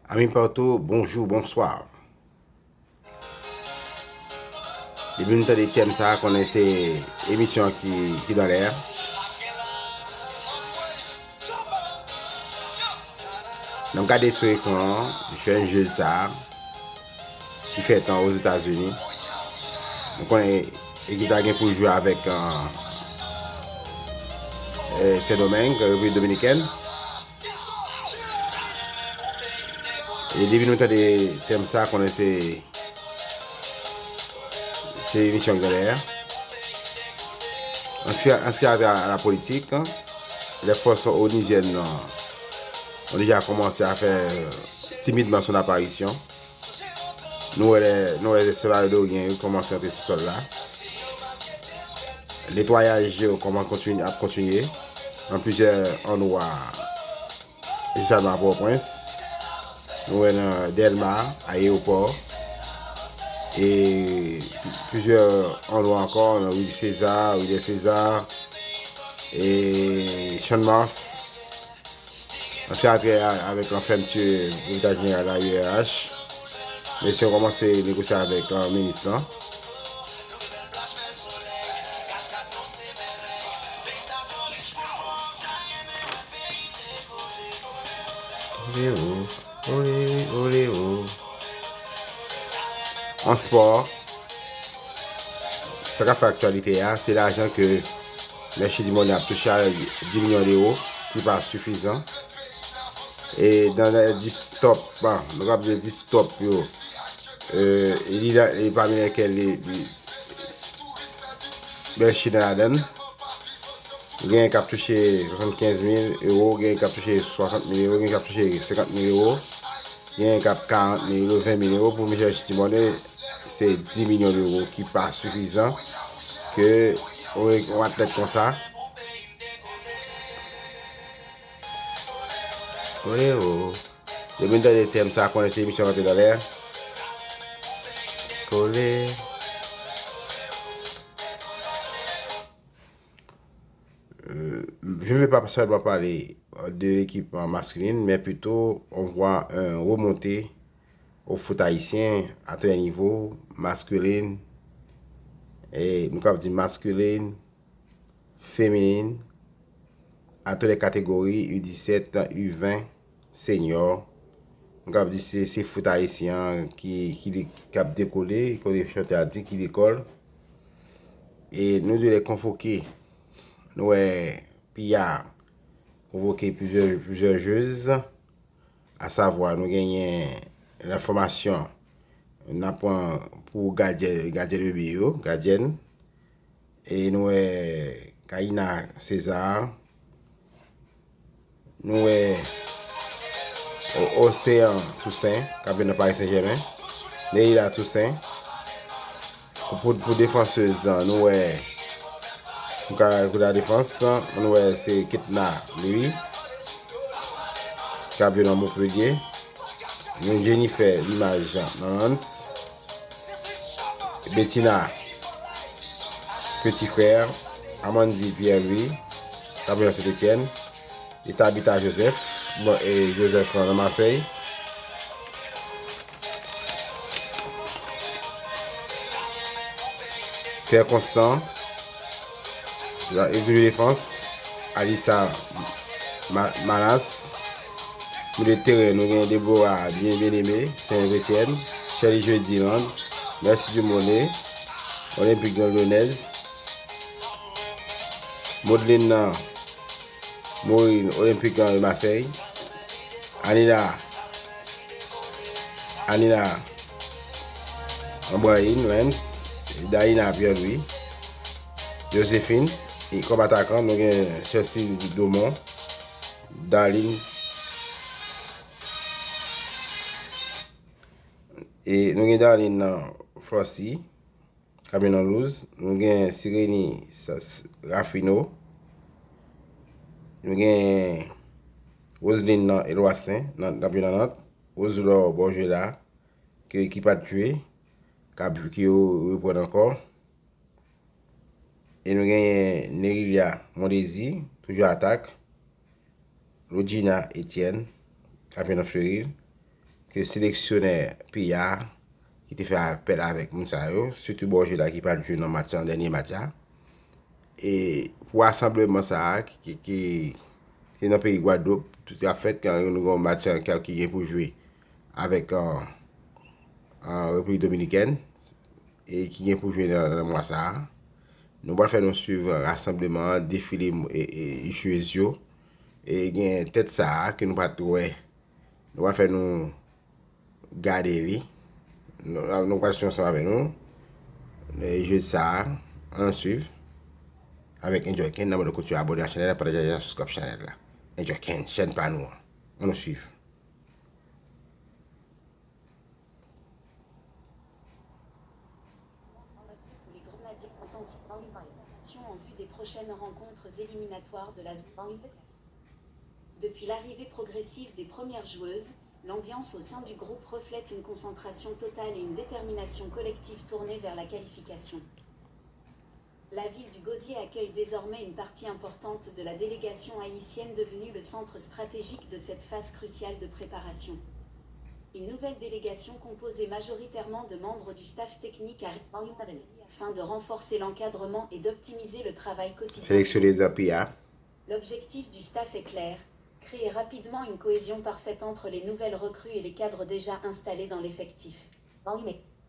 Amis partout, bonjour, bonsoir. Depuis nous des thèmes ça, qu'on a ces émissions qui dans l'air. Nous regardons sur l'écran, je fais un jeu ça, qui fait temps aux États-Unis. Donc on est équipe pour jouer avec Saint-Domingue, République dominicaine. Et depuis nous des thèmes ça, qu'on a ces émissions dans l'air. En ce qui a la politique, les forces onusiennes ont déjà commencé à faire timidement son apparition. Nous, les sévères ont commencé à entrer sur ce sol là. Le nettoyage a continué dans plusieurs endroits, spécialement à Port-au-Prince. Nous avons Delma, à l'aéroport. Et plusieurs endroits encore, on a Willy César et Sean Mars. On s'est attiré avec un fermeture pour l'état général à l'URH. Mais si on commence à négocier avec un ministre. Olé, oh. En sport, ce qui a fait actualité, c'est l'argent que le Chidimoni a touché à 10 millions d'euros, qui n'est pas suffisant. Et dans les 10 top, nous avons 10 top, il y a parmi lesquels les Chinois il y a un qui a touché 75 000 euros, il y a un qui a touché 60 000 euros, il y a un qui a touché 50 000 euros, il y a un qui a 40 000 euros, 20 000 euros. Pour Michel Chidimoni, c'est 10 millions d'euros qui n'est pas suffisant que on va être comme ça. Olé, oh. Le monde des thèmes, ça connaît ces émissions dans l'air. Collé. Je ne vais pas seulement parler de l'équipe masculine, mais plutôt on voit un remonter au foot haïtien à tous les niveaux, masculine, et nous avons dit masculine, féminine, à toutes les catégories, U17, U20, senior. Nous avons dit c'est foot haïtien qui a décollé, qui a dit qui décolle. Et nous devons les convoquer. Nous avons convoqué plusieurs joueuses, à savoir nous gagnons l'information pour garder le bio, gardienne. Et nous avons Kaina César, nous avons Océan Toussaint, qui vient de Paris Saint-Germain, Leila Toussaint. Pour défenseuse, nous avons pour la défense, c'est Kitna, lui, qui a vu dans Montpellier. Nous Jennifer, l'image, Nance. Bettina, petit frère. Amandi Pierre-Louis, qui a vu dans Saint-Etienne. Et Tabitha Joseph, et Joseph dans Marseille. Pierre Constant. La évolution de défense, Alissa Manas. Pour le terrain, nous avons Déborah bien aimé, Saint-Etienne, Charlie Jeudi Lance, Merci du Monet, Olympique de Lyonnaise, Maudelaine Maureen, Olympique de Marseille, Anina Ambrahine, Reims, Daïna Pierre-Louis, Joséphine, et comme attaquant, nous avons Chelsea Domont, Darlene. Et nous avons Darlene Frosty, Cameron Luz, nous avons Sirénie Raffino, nous avons Roselyne Eloissin, dans la Nantes, Roselor Borgela, qui a tué, qui reprend encore. Et nous avons Nerilia Mondesi, toujours attaque. Logina Etienne, qui a Fleury. que sélectionneur PIA qui te fait appel avec Mounsa yo, surtout bon jeu là qui pas jouer dans match en dernier match là. Et pour rassemblement ça qui dans le pays Guadeloupe, tout à fait quand nous avons un match qui est pour jouer avec en République Dominicaine et qui est pour jouer dans le mois ça. Nous allons faire nous suivre rassemblement, défilé et jouer et il y a tête ça que nous pas trouver. Nous allons faire nous garder lui. Nous allons passer ensemble avec nous. Et jouer ça, on suivre avec Enjoy Ken, nous allons continuer à abonner à la chaîne, partager la subscribe channel là. Enjoy Ken, chaîne pas nous. On nous suit. Les Grenadiers en vue des prochaines rencontres éliminatoires de la zone. Depuis l'arrivée progressive des premières joueuses, l'ambiance au sein du groupe reflète une concentration totale et une détermination collective tournée vers la qualification. La ville du Gosier accueille désormais une partie importante de la délégation haïtienne devenue le centre stratégique de cette phase cruciale de préparation. Une nouvelle délégation composée majoritairement de membres du staff technique arrive afin de renforcer l'encadrement et d'optimiser le travail quotidien. Sélectionner les APA. L'objectif du staff est clair, créer rapidement une cohésion parfaite entre les nouvelles recrues et les cadres déjà installés dans l'effectif.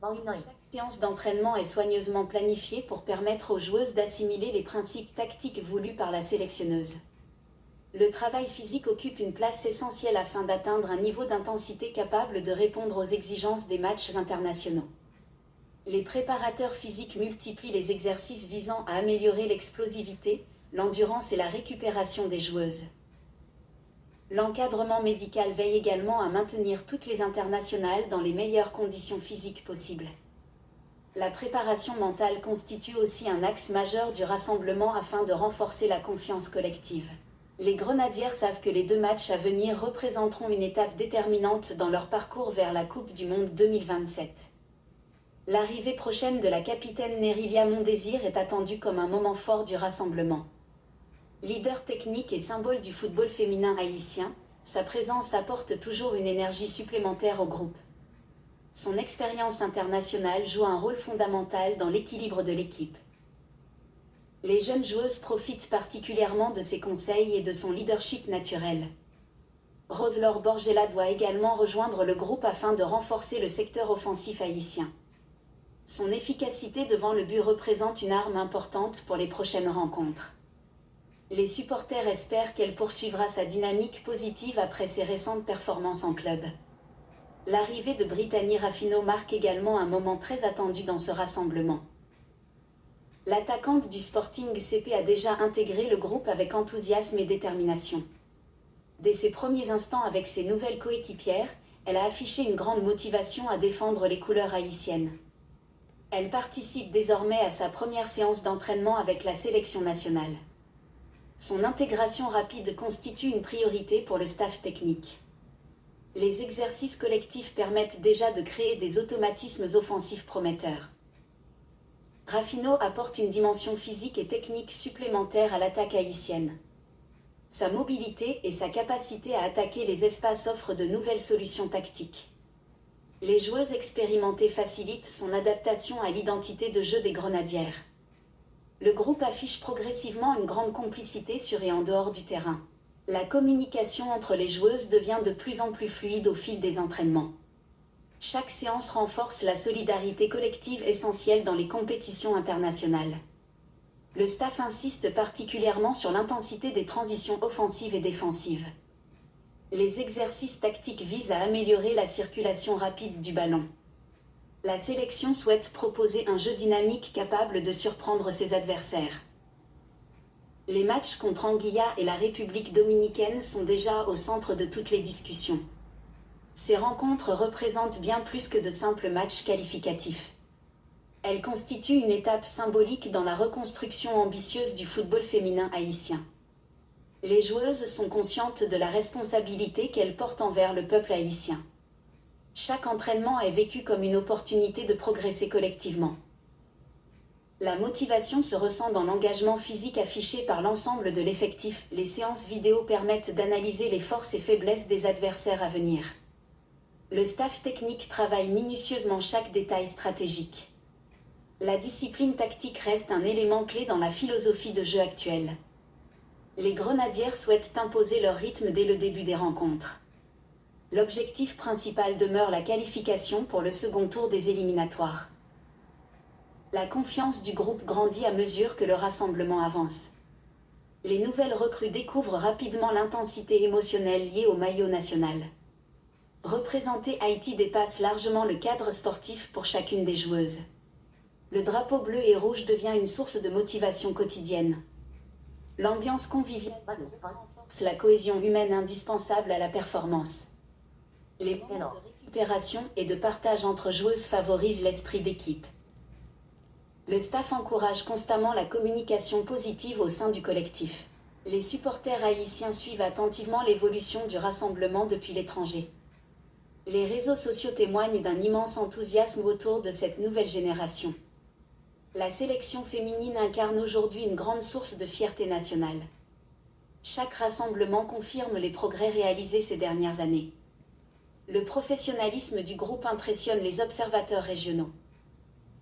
Chaque séance d'entraînement est soigneusement planifiée pour permettre aux joueuses d'assimiler les principes tactiques voulus par la sélectionneuse. Le travail physique occupe une place essentielle afin d'atteindre un niveau d'intensité capable de répondre aux exigences des matchs internationaux. Les préparateurs physiques multiplient les exercices visant à améliorer l'explosivité, l'endurance et la récupération des joueuses. L'encadrement médical veille également à maintenir toutes les internationales dans les meilleures conditions physiques possibles. La préparation mentale constitue aussi un axe majeur du rassemblement afin de renforcer la confiance collective. Les Grenadières savent que les 2 matchs à venir représenteront une étape déterminante dans leur parcours vers la Coupe du Monde 2027. L'arrivée prochaine de la capitaine Nerilia Mondésir est attendue comme un moment fort du rassemblement. Leader technique et symbole du football féminin haïtien, sa présence apporte toujours une énergie supplémentaire au groupe. Son expérience internationale joue un rôle fondamental dans l'équilibre de l'équipe. Les jeunes joueuses profitent particulièrement de ses conseils et de son leadership naturel. Rose-Laure Borgella doit également rejoindre le groupe afin de renforcer le secteur offensif haïtien. Son efficacité devant le but représente une arme importante pour les prochaines rencontres. Les supporters espèrent qu'elle poursuivra sa dynamique positive après ses récentes performances en club. L'arrivée de Brittany Raffino marque également un moment très attendu dans ce rassemblement. L'attaquante du Sporting CP a déjà intégré le groupe avec enthousiasme et détermination. Dès ses premiers instants avec ses nouvelles coéquipières, elle a affiché une grande motivation à défendre les couleurs haïtiennes. Elle participe désormais à sa première séance d'entraînement avec la sélection nationale. Son intégration rapide constitue une priorité pour le staff technique. Les exercices collectifs permettent déjà de créer des automatismes offensifs prometteurs. Raffino apporte une dimension physique et technique supplémentaire à l'attaque haïtienne. Sa mobilité et sa capacité à attaquer les espaces offrent de nouvelles solutions tactiques. Les joueuses expérimentées facilitent son adaptation à l'identité de jeu des Grenadières. Le groupe affiche progressivement une grande complicité sur et en dehors du terrain. La communication entre les joueuses devient de plus en plus fluide au fil des entraînements. Chaque séance renforce la solidarité collective essentielle dans les compétitions internationales. Le staff insiste particulièrement sur l'intensité des transitions offensives et défensives. Les exercices tactiques visent à améliorer la circulation rapide du ballon. La sélection souhaite proposer un jeu dynamique capable de surprendre ses adversaires. Les matchs contre Anguilla et la République dominicaine sont déjà au centre de toutes les discussions. Ces rencontres représentent bien plus que de simples matchs qualificatifs. Elles constituent une étape symbolique dans la reconstruction ambitieuse du football féminin haïtien. Les joueuses sont conscientes de la responsabilité qu'elles portent envers le peuple haïtien. Chaque entraînement est vécu comme une opportunité de progresser collectivement. La motivation se ressent dans l'engagement physique affiché par l'ensemble de l'effectif. Les séances vidéo permettent d'analyser les forces et faiblesses des adversaires à venir. Le staff technique travaille minutieusement chaque détail stratégique. La discipline tactique reste un élément clé dans la philosophie de jeu actuelle. Les grenadiers souhaitent imposer leur rythme dès le début des rencontres. L'objectif principal demeure la qualification pour le second tour des éliminatoires. La confiance du groupe grandit à mesure que le rassemblement avance. Les nouvelles recrues découvrent rapidement l'intensité émotionnelle liée au maillot national. Représenter Haïti dépasse largement le cadre sportif pour chacune des joueuses. Le drapeau bleu et rouge devient une source de motivation quotidienne. L'ambiance conviviale renforce la cohésion humaine indispensable à la performance. Les moments de récupération et de partage entre joueuses favorisent l'esprit d'équipe. Le staff encourage constamment la communication positive au sein du collectif. Les supporters haïtiens suivent attentivement l'évolution du rassemblement depuis l'étranger. Les réseaux sociaux témoignent d'un immense enthousiasme autour de cette nouvelle génération. La sélection féminine incarne aujourd'hui une grande source de fierté nationale. Chaque rassemblement confirme les progrès réalisés ces dernières années. Le professionnalisme du groupe impressionne les observateurs régionaux.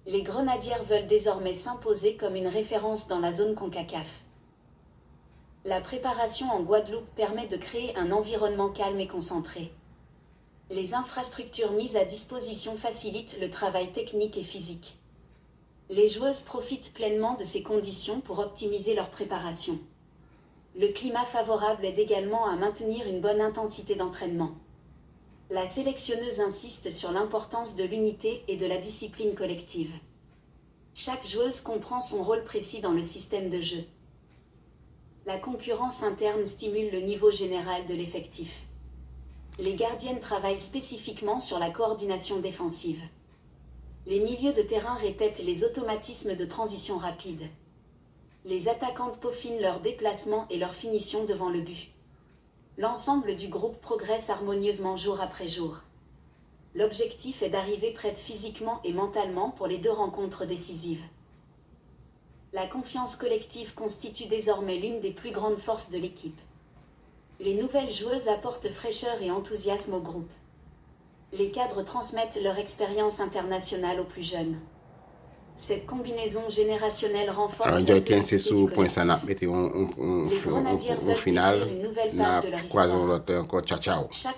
Les grenadières veulent désormais s'imposer comme une référence dans la zone CONCACAF. La préparation en Guadeloupe permet de créer un environnement calme et concentré. Les infrastructures mises à disposition facilitent le travail technique et physique. Les joueuses profitent pleinement de ces conditions pour optimiser leur préparation. Le climat favorable aide également à maintenir une bonne intensité d'entraînement. La sélectionneuse insiste sur l'importance de l'unité et de la discipline collective. Chaque joueuse comprend son rôle précis dans le système de jeu. La concurrence interne stimule le niveau général de l'effectif. Les gardiennes travaillent spécifiquement sur la coordination défensive. Les milieux de terrain répètent les automatismes de transition rapide. Les attaquantes peaufinent leurs déplacements et leur finition devant le but. L'ensemble du groupe progresse harmonieusement jour après jour. L'objectif est d'arriver prête physiquement et mentalement pour les 2 rencontres décisives. La confiance collective constitue désormais l'une des plus grandes forces de l'équipe. Les nouvelles joueuses apportent fraîcheur et enthousiasme au groupe. Les cadres transmettent leur expérience internationale aux plus jeunes. Cette combinaison générationnelle renforce la c'est solidité sous du point ça n'a collectif. mis Les grenadiers au veulent final écrire une nouvelle n'a page de leur croisons histoire. l'autre encore ciao ciao. Chaque